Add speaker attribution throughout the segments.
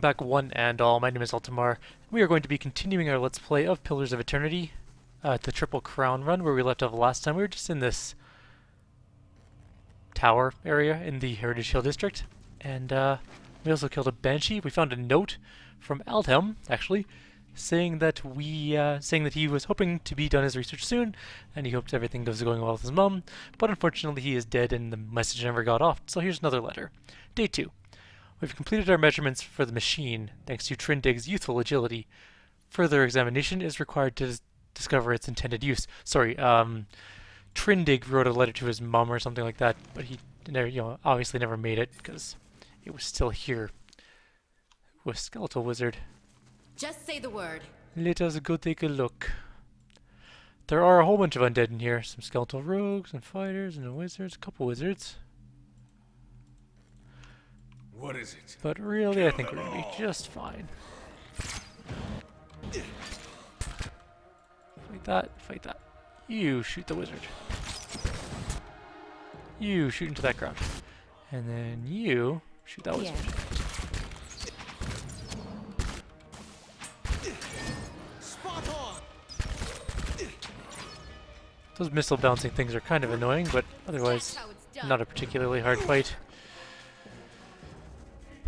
Speaker 1: Back one and all, my name is Eltimar. We are going to be continuing our Let's Play of Pillars of Eternity, the Triple Crown run where we left off last time. We were just in this tower area in the Heritage Hill District, and we also killed a Banshee. We found a note from Altem, actually, saying that he was hoping to be done his research soon, and he hoped everything was going well with his mum, but unfortunately he is dead and the message never got off. So here's another letter. Day 2. We've completed our measurements for the machine, thanks to Trindig's youthful agility. Further examination is required to discover its intended use. Sorry, Trindig wrote a letter to his mum or something like that, but he never, obviously never made it because it was still here. Ooh, a skeletal wizard.
Speaker 2: Just say the word.
Speaker 1: Let us go take a look. There are a whole bunch of undead in here. Some skeletal rogues and fighters and wizards, a couple wizards.
Speaker 3: What is it?
Speaker 1: But really, I think we're going to be just fine. Fight that, fight that. You shoot the wizard. You shoot into that ground. And then you shoot that wizard.
Speaker 3: Spot on.
Speaker 1: Those missile bouncing things are kind of annoying, but otherwise not a particularly hard fight.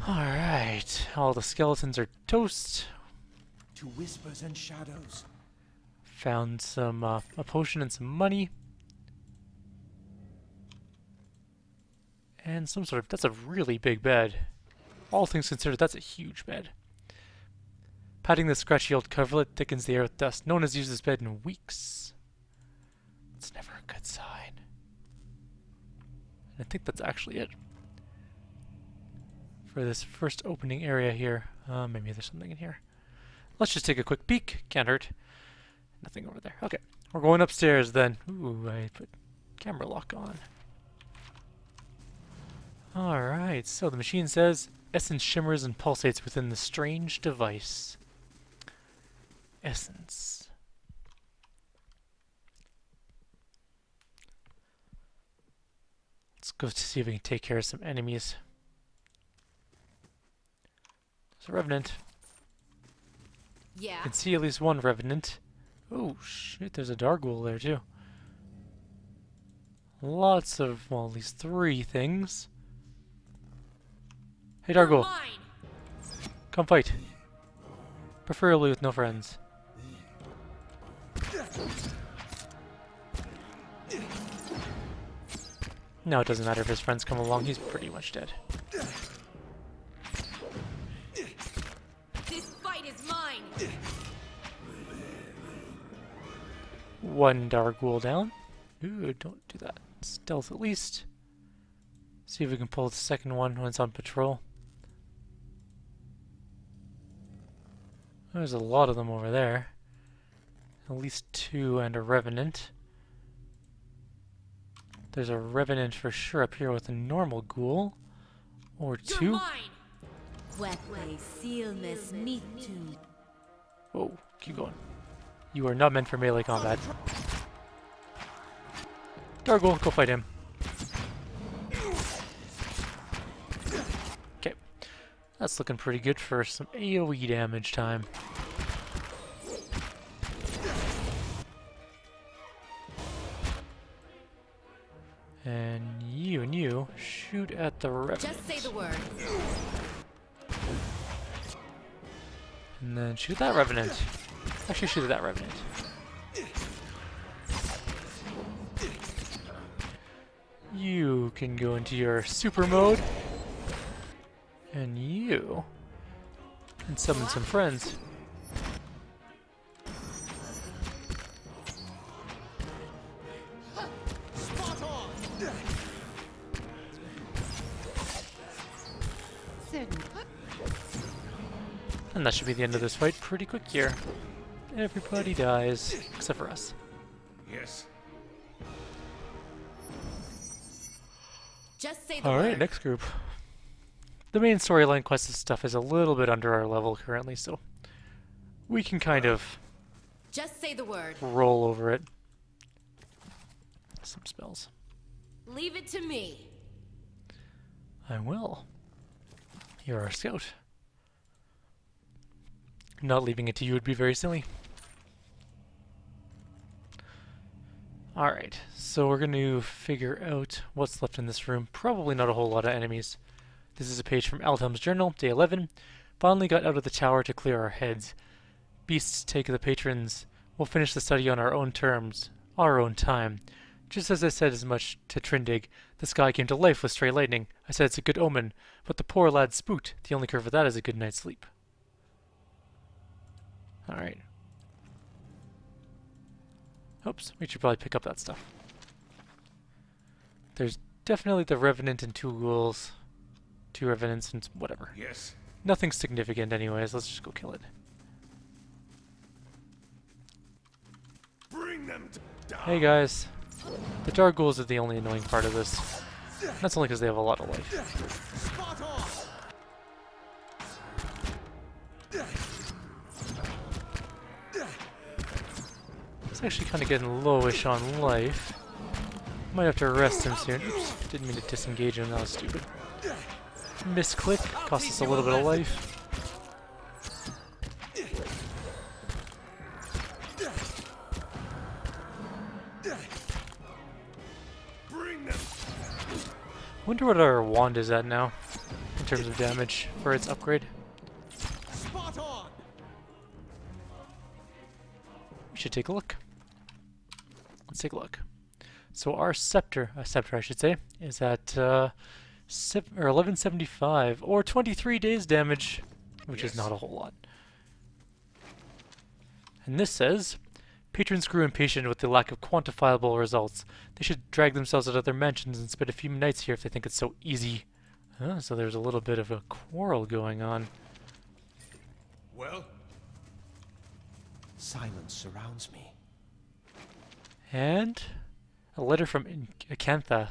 Speaker 1: Alright, all the skeletons are toast.
Speaker 3: To whispers and shadows.
Speaker 1: Found some, a potion and some money. And some sort of, that's a really big bed. All things considered, that's a huge bed. Patting the scratchy old coverlet thickens the air with dust. No one has used this bed in weeks. It's never a good sign. And I think that's actually it for this first opening area here. Maybe there's something in here. Let's just take a quick peek. Can't hurt. Nothing over there. Okay, we're going upstairs then. Ooh, I put camera lock on. Alright, so the machine says, essence shimmers and pulsates within the strange device. Essence. Let's go to see if we can take care of some enemies. There's a revenant.
Speaker 2: Yeah.
Speaker 1: I can see at least one revenant. Oh shit, there's a Darghoul there too. Lots of, well, at least 3 things. Hey Darghoul, come fight. Preferably with no friends. No, it doesn't matter if his friends come along, he's pretty much dead.
Speaker 2: This fight is mine.
Speaker 1: One Darghoul down. Ooh, don't do that. Stealth at least. See if we can pull the second one when it's on patrol. There's a lot of them over there. At least 2 and a revenant. There's a revenant for sure up here with a normal ghoul. Or 2. Whoa, keep going. You are not meant for melee combat. Darghoul, go fight him. Okay. That's looking pretty good for some AoE damage time. And you shoot at the revenant.
Speaker 2: Just say the word.
Speaker 1: And then shoot that revenant. Actually, shoot at that revenant. You can go into your super mode. And you can summon some friends.
Speaker 3: Spot on.
Speaker 1: And that should be the end of this fight pretty quick here. Everybody dies, except for us.
Speaker 3: Yes.
Speaker 2: Just say the
Speaker 1: Alright,
Speaker 2: word.
Speaker 1: next group. The main storyline quest stuff is a little bit under our level currently, so we can kind of
Speaker 2: Just say the word.
Speaker 1: roll over it. Some spells.
Speaker 2: Leave it to me.
Speaker 1: I will. You're our scout. Not leaving it to you would be very silly. Alright, so we're going to figure out what's left in this room. Probably not a whole lot of enemies. This is a page from Eltim's journal, day 11. Finally got out of the tower to clear our heads. Beasts take the patrons. We'll finish the study on our own terms, our own time. Just as I said as much to Trindig, the sky came to life with stray lightning. I said it's a good omen, but the poor lad spooked. The only cure for that is a good night's sleep. Alright. Oops, we should probably pick up that stuff. There's definitely the Revenant and 2 ghouls. 2 Revenants and whatever.
Speaker 3: Yes.
Speaker 1: Nothing significant anyways, let's just go kill it.
Speaker 3: Bring them down.
Speaker 1: Hey guys. The Dark Ghouls are the only annoying part of this. That's only because they have a lot of life.
Speaker 3: Spot on.
Speaker 1: It's actually kind of getting lowish on life. Might have to arrest him soon. Oops, didn't mean to disengage him, that was stupid. Misclick, cost us a little bit of life.
Speaker 3: Bring them.
Speaker 1: Wonder what our wand is at now, in terms of damage for its upgrade.
Speaker 3: Spot on.
Speaker 1: We should take a look. Let's take a look. So our scepter I should say, is at 1175, or 23 days damage, which is not a whole lot. And this says, patrons grew impatient with the lack of quantifiable results. They should drag themselves out of their mansions and spend a few nights here if they think it's so easy. So there's a little bit of a quarrel going on.
Speaker 3: Well? Silence surrounds me.
Speaker 1: And a letter from Cantha.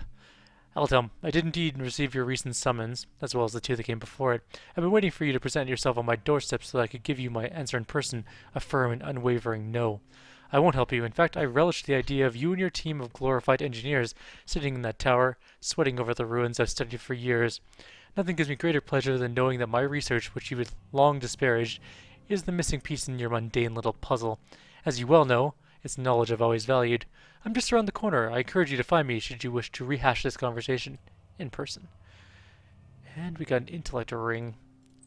Speaker 1: Eltim, I did indeed receive your recent summons, as well as the 2 that came before it. I've been waiting for you to present yourself on my doorstep so that I could give you my answer in person, a firm and unwavering no. I won't help you. In fact, I relish the idea of you and your team of glorified engineers sitting in that tower, sweating over the ruins I've studied for years. Nothing gives me greater pleasure than knowing that my research, which you had long disparaged, is the missing piece in your mundane little puzzle. As you well know, it's knowledge I've always valued. I'm just around the corner. I encourage you to find me should you wish to rehash this conversation in person. And we got an intellect ring.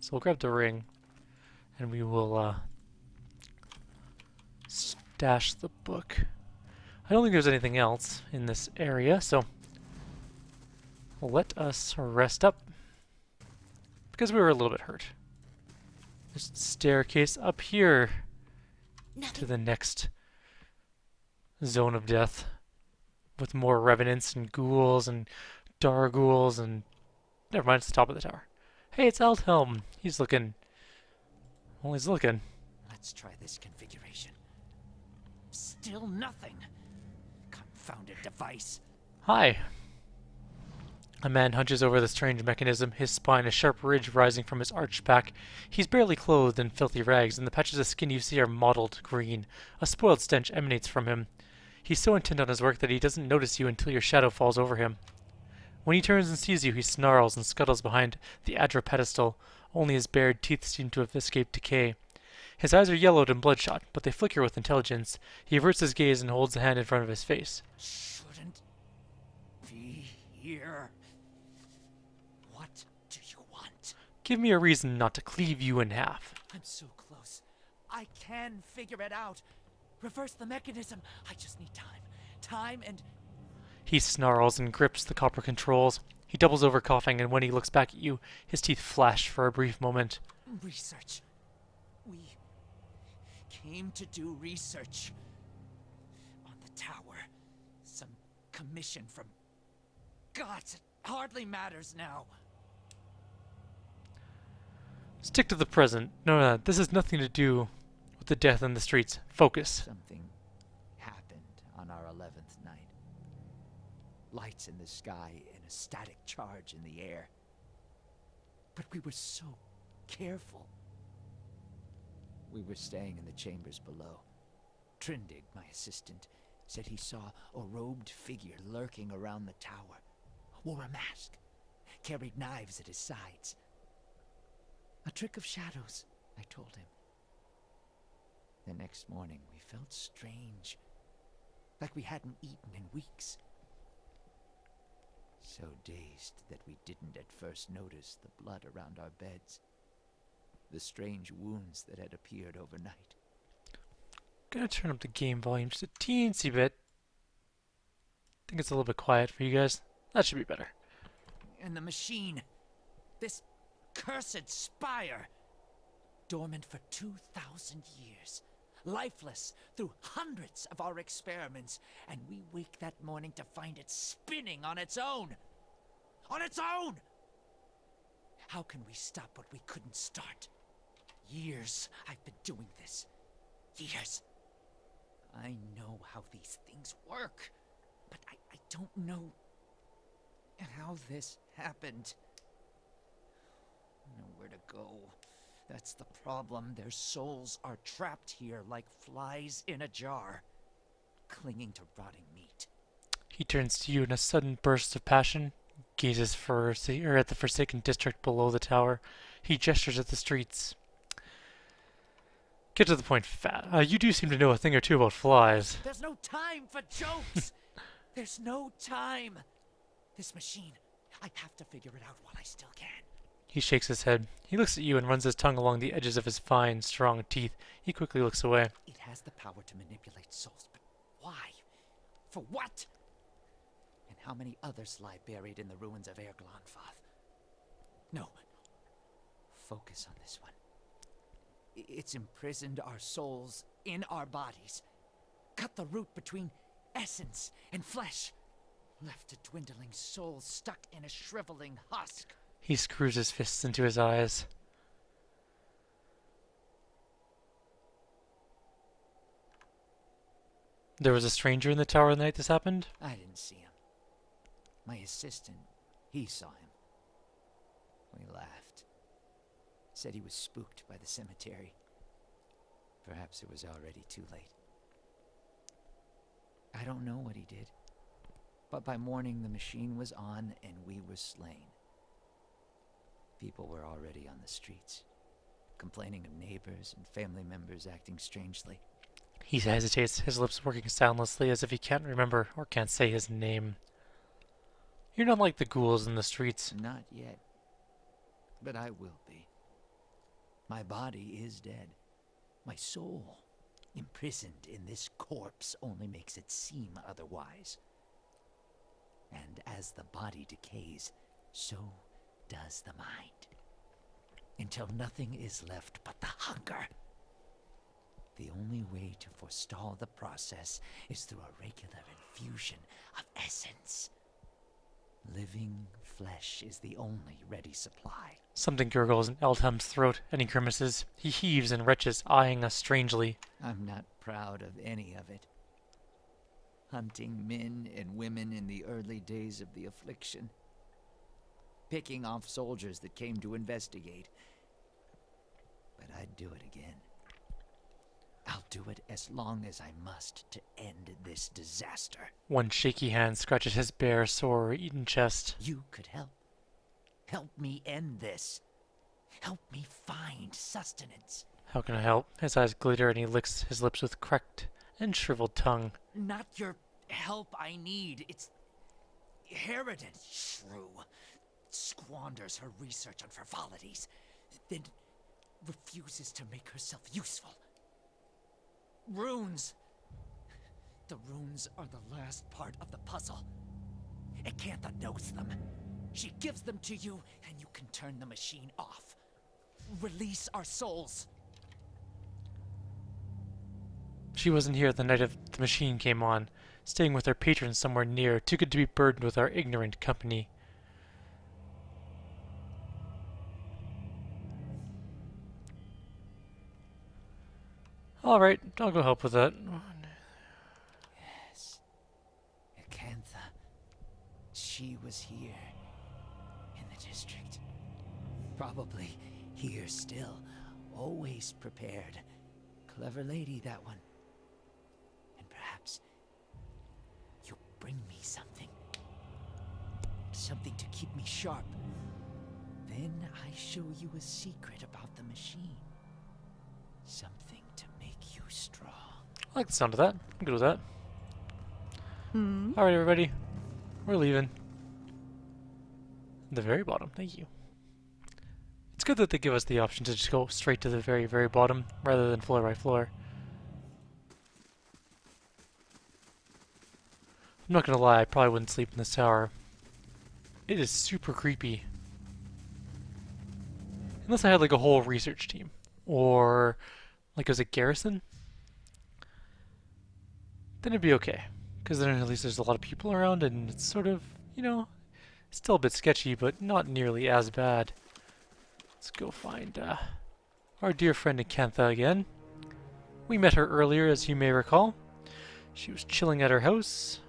Speaker 1: So we'll grab the ring. And we will stash the book. I don't think there's anything else in this area, so let us rest up. Because we were a little bit hurt. There's a staircase up here to the next zone of death, with more revenants and ghouls and darghouls and never mind, it's the top of the tower. Hey, it's Eltim. He's looking. Well, he's looking.
Speaker 4: Let's try this configuration. Still nothing. Confounded device.
Speaker 1: Hi. A man hunches over the strange mechanism, his spine a sharp ridge rising from his arched back. He's barely clothed in filthy rags, and the patches of skin you see are mottled green. A spoiled stench emanates from him. He's so intent on his work that he doesn't notice you until your shadow falls over him. When he turns and sees you, he snarls and scuttles behind the Adra pedestal. Only his bared teeth seem to have escaped decay. His eyes are yellowed and bloodshot, but they flicker with intelligence. He averts his gaze and holds a hand in front of his face.
Speaker 4: Shouldn't be here. What do you want?
Speaker 1: Give me a reason not to cleave you in half.
Speaker 4: I'm so close. I can figure it out. Reverse the mechanism. I just need time. Time and...
Speaker 1: He snarls and grips the copper controls. He doubles over coughing, and when he looks back at you, his teeth flash for a brief moment.
Speaker 4: Research. We came to do research. On the tower. Some commission from... gods, it hardly matters now.
Speaker 1: Stick to the present. No, this has nothing to do with the death in the streets. Focus.
Speaker 4: Something happened on our 11th night. Lights in the sky and a static charge in the air. But we were so careful. We were staying in the chambers below. Trindig, my assistant, said he saw a robed figure lurking around the tower. Wore a mask. Carried knives at his sides. A trick of shadows, I told him. The next morning, we felt strange, like we hadn't eaten in weeks. So dazed that we didn't at first notice the blood around our beds, the strange wounds that had appeared overnight.
Speaker 1: Gonna turn up the game volume just a teensy bit. I think it's a little bit quiet for you guys. That should be better.
Speaker 4: And the machine, this cursed spire, dormant for 2,000 years, lifeless through hundreds of our experiments, and we wake that morning to find it spinning on its own. On its own! How can we stop what we couldn't start? Years I've been doing this. Years. I know how these things work, but I don't know how this happened. Nowhere to go. That's the problem. Their souls are trapped here like flies in a jar, clinging to rotting meat.
Speaker 1: He turns to you in a sudden burst of passion, gazes at the forsaken district below the tower. He gestures at the streets. Get to the point, Fat. You do seem to know a thing or two about flies.
Speaker 4: There's no time for jokes! There's no time! This machine, I have to figure it out while I still can.
Speaker 1: He shakes his head. He looks at you and runs his tongue along the edges of his fine, strong teeth. He quickly looks away.
Speaker 4: It has the power to manipulate souls, but why? For what? And how many others lie buried in the ruins of Erglonfath? No. Focus on this one. It's imprisoned our souls in our bodies. Cut the root between essence and flesh. Left a dwindling soul stuck in a shriveling husk.
Speaker 1: He screws his fists into his eyes. There was a stranger in the tower the night this happened?
Speaker 4: I didn't see him. My assistant, he saw him. We laughed. Said he was spooked by the cemetery. Perhaps it was already too late. I don't know what he did. But by morning the machine was on and we were slain. People were already on the streets, complaining of neighbors and family members acting strangely.
Speaker 1: He hesitates, his lips working soundlessly as if he can't remember or can't say his name. You're not like the ghouls in the streets.
Speaker 4: Not yet. But I will be. My body is dead. My soul, imprisoned in this corpse, only makes it seem otherwise. And as the body decays, so does the mind. Until nothing is left but the hunger. The only way to forestall the process is through a regular infusion of essence. Living flesh is the only ready supply.
Speaker 1: Something gurgles in Eltim's throat, and he grimaces. He heaves and retches, eyeing us strangely.
Speaker 4: I'm not proud of any of it. Hunting men and women in the early days of the affliction. Picking off soldiers that came to investigate. But I'd do it again. I'll do it as long as I must to end this disaster.
Speaker 1: One shaky hand scratches his bare, sore, eaten chest.
Speaker 4: You could help. Help me end this. Help me find sustenance.
Speaker 1: How can I help? His eyes glitter and he licks his lips with cracked and shriveled tongue.
Speaker 4: Not your help I need. It's Harridan, shrew. Squanders her research on frivolities, then refuses to make herself useful. Runes. The runes are the last part of the puzzle. Cantha knows them. She gives them to you, and you can turn the machine off. Release our souls.
Speaker 1: She wasn't here the night of the machine came on, staying with her patron somewhere near, too good to be burdened with our ignorant company. Alright, I'll go help with that.
Speaker 4: Yes. Cantha. She was here. In the district. Probably here still. Always prepared. Clever lady, that one. And perhaps you'll bring me something. Something to keep me sharp. Then I show you a secret about the machine. Something to make you
Speaker 1: I like the sound of that. I'm good with that.
Speaker 5: Hmm?
Speaker 1: Alright, everybody. We're leaving. The very bottom. Thank you. It's good that they give us the option to just go straight to the very, very bottom rather than floor by floor. I'm not gonna lie, I probably wouldn't sleep in this tower. It is super creepy. Unless I had like a whole research team. Or like as a garrison. Then it'd be okay. Because then at least there's a lot of people around and it's sort of, you know, still a bit sketchy, but not nearly as bad. Let's go find our dear friend Cantha again. We met her earlier, as you may recall. She was chilling at her house.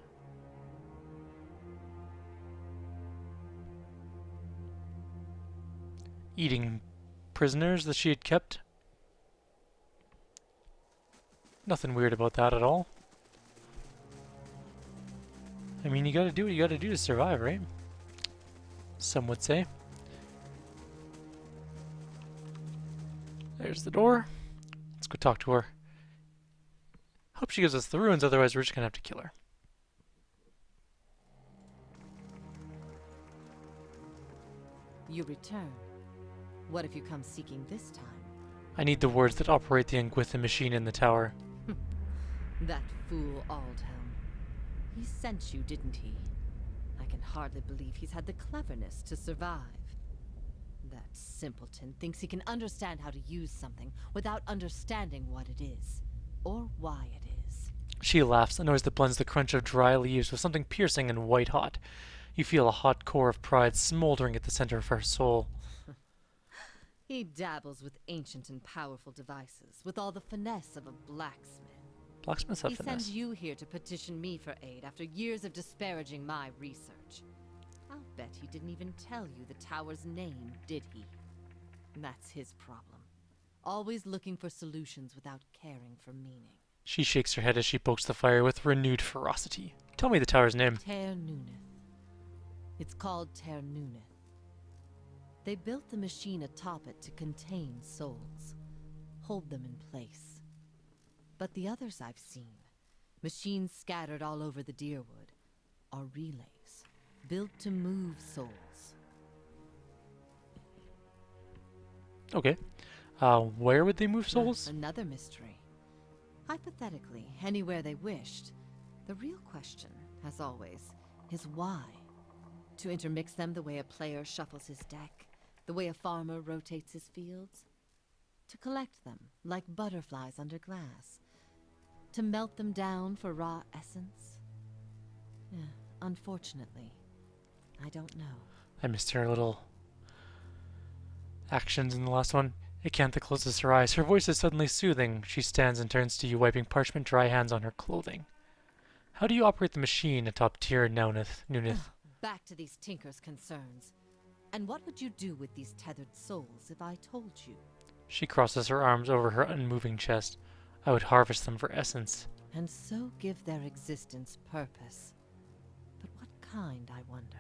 Speaker 1: Eating prisoners that she had kept. Nothing weird about that at all. I mean, you gotta do what you gotta do to survive, right? Some would say. There's the door. Let's go talk to her. Hope she gives us the ruins, otherwise we're just gonna have to kill her.
Speaker 5: You return. What if you come seeking this time?
Speaker 1: I need the words that operate the Engwithan machine in the tower.
Speaker 5: That fool Aldhelm. He sent you, didn't he? I can hardly believe he's had the cleverness to survive. That simpleton thinks he can understand how to use something without understanding what it is, or why it is.
Speaker 1: She laughs, a noise that blends the crunch of dry leaves with something piercing and white-hot. You feel a hot core of pride smoldering at the center of her soul.
Speaker 5: He dabbles with ancient and powerful devices, with all the finesse of a blacksmith.
Speaker 1: Blacksmiths have
Speaker 5: He
Speaker 1: finesse.
Speaker 5: sends you here to petition me for aid after years of disparaging my research. I'll bet he didn't even tell you the tower's name, did he? That's his problem. Always looking for solutions without caring for meaning.
Speaker 1: She shakes her head as she pokes the fire with renewed ferocity. Tell me the tower's name.
Speaker 5: Ter Nuneth. It's called Ter Nuneth. They built the machine atop it to contain souls, hold them in place. But the others I've seen, machines scattered all over the Deerwood, are relays, built to move souls.
Speaker 1: Okay. Where would they move souls?
Speaker 5: Another mystery. Hypothetically, anywhere they wished. The real question, as always, is why? To intermix them the way a player shuffles his deck, the way a farmer rotates his fields? To collect them, like butterflies under glass? To melt them down for raw essence? Unfortunately, I don't know.
Speaker 1: I missed her little actions in the last one. Cantha closes her eyes. Her voice is suddenly soothing. She stands and turns to you, wiping parchment dry hands on her clothing. How do you operate the machine atop Tir Nuneth?
Speaker 5: Back to these tinkers' concerns. And what would you do with these tethered souls if I told you?
Speaker 1: She crosses her arms over her unmoving chest. I would harvest them for essence.
Speaker 5: And so give their existence purpose. But what kind, I wonder?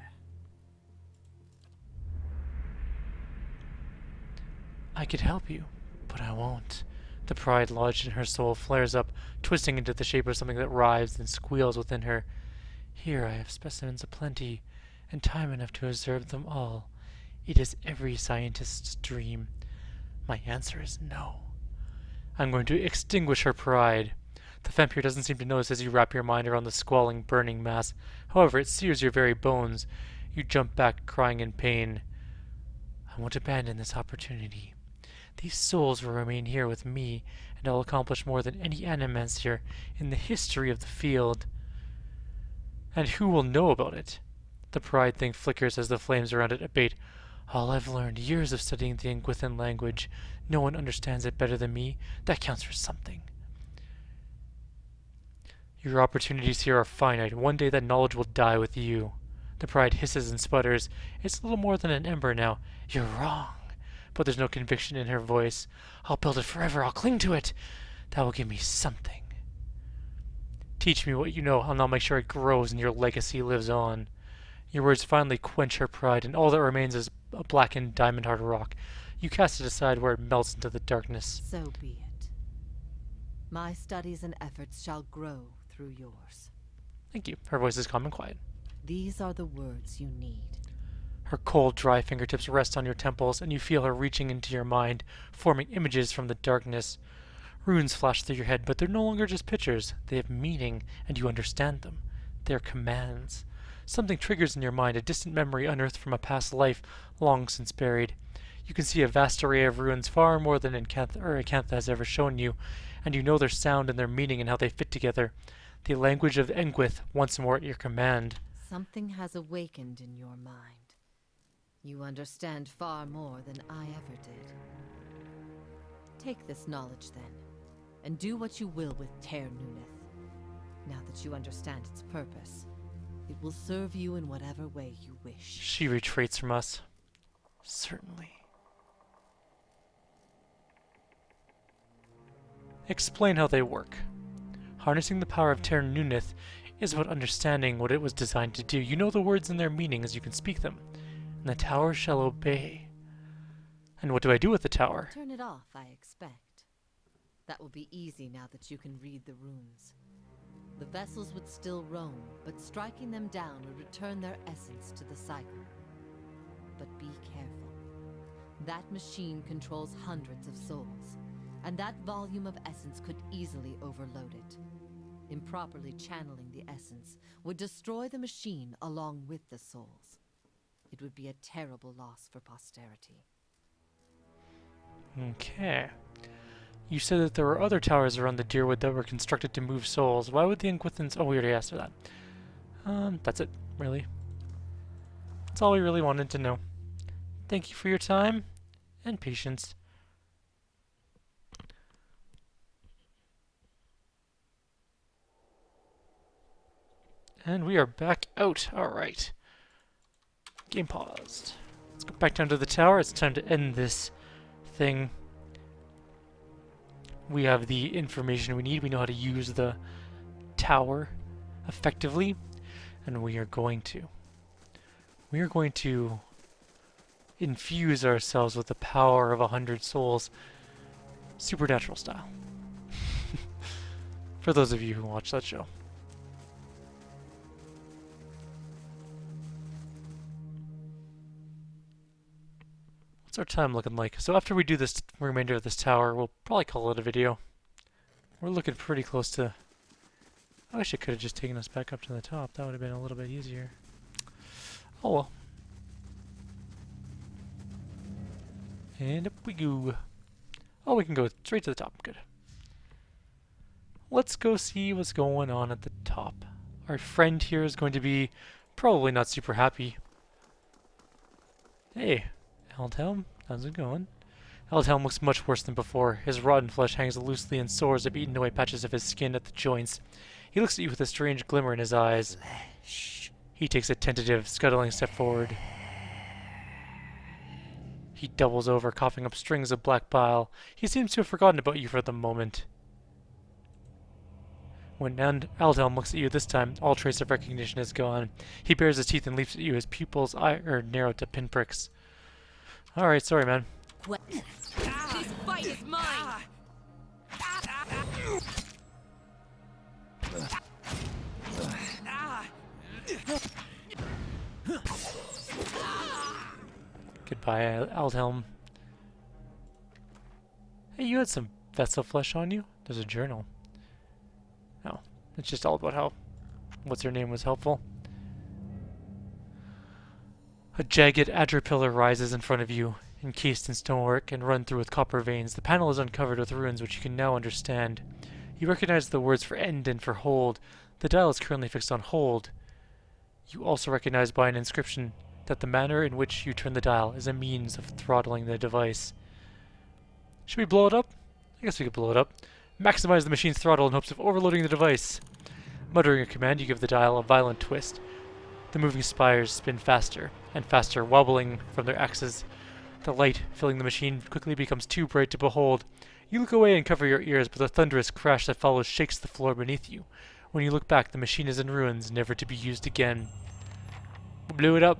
Speaker 1: I could help you, but I won't. The pride lodged in her soul flares up, twisting into the shape of something that writhes and squeals within her. Here I have specimens aplenty, and time enough to observe them all. It is every scientist's dream. My answer is no. I'm going to extinguish her pride. The vampire doesn't seem to notice as you wrap your mind around the squalling, burning mass. However, it sears your very bones. You jump back, crying in pain. I won't abandon this opportunity. These souls will remain here with me, and I'll accomplish more than any animancer in the history of the field. And who will know about it? The pride thing flickers as the flames around it abate. All I've learned, years of studying the Engwithan language. No one understands it better than me. That counts for something. Your opportunities here are finite. One day that knowledge will die with you. The pride hisses and sputters. It's little more than an ember now. You're wrong. But there's no conviction in her voice. I'll build it forever. I'll cling to it. That will give me something. Teach me what you know, and I'll make sure it grows and your legacy lives on. Your words finally quench her pride, and all that remains is a blackened diamond-hard rock. You cast it aside where it melts into the darkness.
Speaker 5: So be it. My studies and efforts shall grow through yours.
Speaker 1: Thank you. Her voice is calm and quiet.
Speaker 5: These are the words you need.
Speaker 1: Her cold, dry fingertips rest on your temples, and you feel her reaching into your mind, forming images from the darkness. Runes flash through your head, but they're no longer just pictures. They have meaning, and you understand them. They are commands. Something triggers in your mind, a distant memory unearthed from a past life long since buried. You can see a vast array of runes, far more than Cantha has ever shown you, and you know their sound and their meaning and how they fit together. The language of Engwith once more at your command.
Speaker 5: Something has awakened in your mind. You understand far more than I ever did. Take this knowledge then, and do what you will with Ter Nuneth. Now that you understand its purpose, it will serve you in whatever way you wish.
Speaker 1: She retreats from us. Certainly. Explain how they work. Harnessing the power of Ter Nuneth is about understanding what it was designed to do. You know the words and their meaning as you can speak them, and the tower shall obey. And what do I do with the tower?
Speaker 5: Turn it off, I expect. That will be easy now that you can read the runes. The vessels would still roam, but striking them down would return their essence to the cycle. But be careful. That machine controls hundreds of souls, and that volume of essence could easily overload it. Improperly channeling the essence would destroy the machine along with the souls. It would be a terrible loss for posterity.
Speaker 1: Okay. You said that there were other towers around the Deerwood that were constructed to move souls. Why would the Engwithans... Oh, we already asked her that. That's it, really. That's all we really wanted to know. Thank you for your time and patience. And we are back out. Alright. Game paused. Let's go back down to the tower. It's time to end this thing. We have the information we need. We know how to use the tower effectively. And we are going to infuse ourselves with the power of 100 souls. Supernatural style. For those of you who watch that show. What's our time looking like? So after we do this remainder of this tower, we'll probably call it a video. We're looking pretty close to... I wish it could have just taken us back up to the top. That would have been a little bit easier. Oh well. And up we go. Oh, we can go straight to the top. Good. Let's go see what's going on at the top. Our friend here is going to be probably not super happy. Hey. Eltimar, how's it going? Eltimar looks much worse than before. His rotten flesh hangs loosely and sores have eaten away patches of his skin at the joints. He looks at you with a strange glimmer in his eyes.
Speaker 4: Flesh.
Speaker 1: He takes a tentative, scuttling step forward. He doubles over, coughing up strings of black bile. He seems to have forgotten about you for the moment. When Eltimar looks at you this time, all trace of recognition is gone. He bares his teeth and leaps at you, his pupils are narrowed to pinpricks. Alright, sorry, man.
Speaker 2: This fight is mine!
Speaker 1: Goodbye, Eltimar. Hey, you had some vessel flesh on you? There's a journal. Oh, it's just all about how what's her name was helpful. A jagged adder-pillar rises in front of you, encased in stonework and run through with copper veins. The panel is uncovered with runes which you can now understand. You recognize the words for end and for hold. The dial is currently fixed on hold. You also recognize by an inscription that the manner in which you turn the dial is a means of throttling the device. Should we blow it up? I guess we could blow it up. Maximize the machine's throttle in hopes of overloading the device. Muttering a command, you give the dial a violent twist. The moving spires spin faster and faster, wobbling from their axes. The light filling the machine quickly becomes too bright to behold. You look away and cover your ears, but the thunderous crash that follows shakes the floor beneath you. When you look back, the machine is in ruins, never to be used again. We blew it up.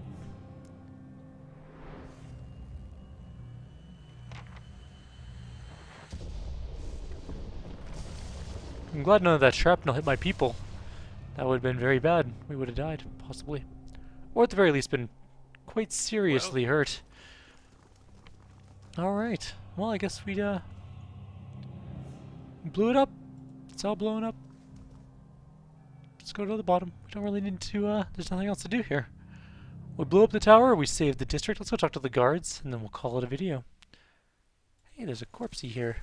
Speaker 1: I'm glad none of that shrapnel hit my people. That would have been very bad. We would have died, possibly. Or at the very least been quite seriously hurt. Alright. Well, I guess we blew it up. It's all blown up. Let's go to the bottom. We don't really need to, there's nothing else to do here. We blew up the tower, we saved the district. Let's go talk to the guards, and then we'll call it a video. Hey, there's a corpsey here.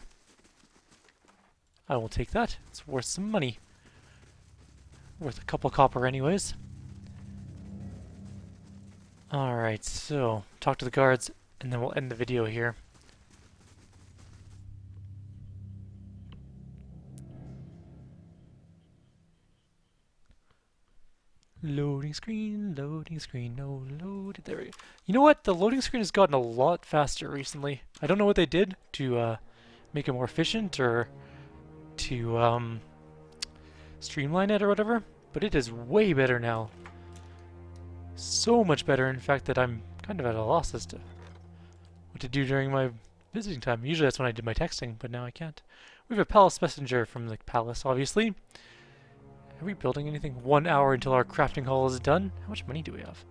Speaker 1: I will take that. It's worth some money. Worth a couple copper anyways. Alright, so talk to the guards and then we'll end the video here. Loading screen, no load. There we go. You know what? The loading screen has gotten a lot faster recently. I don't know what they did to make it more efficient or to streamline it or whatever, but it is way better now. So much better, in fact, that I'm kind of at a loss as to what to do during my visiting time. Usually that's when I did my texting, but now I can't. We have a palace messenger from the palace, obviously. Are we building anything? 1 hour until our crafting hall is done. How much money do we have?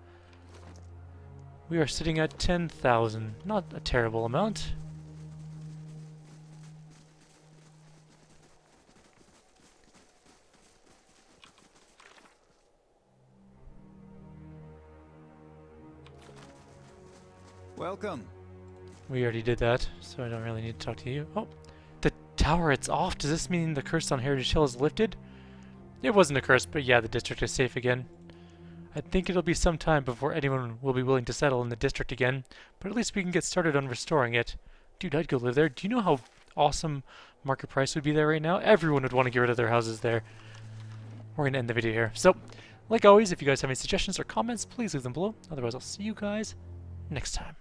Speaker 1: We are sitting at 10,000. Not a terrible amount.
Speaker 4: Welcome.
Speaker 1: We already did that, so I don't really need to talk to you. Oh, the tower, it's off. Does this mean the curse on Heritage Hill is lifted? It wasn't a curse, but yeah, the district is safe again. I think it'll be some time before anyone will be willing to settle in the district again, but at least we can get started on restoring it. Dude, I'd go live there. Do you know how awesome market price would be there right now? Everyone would want to get rid of their houses there. We're going to end the video here. So, like always, if you guys have any suggestions or comments, please leave them below. Otherwise, I'll see you guys next time.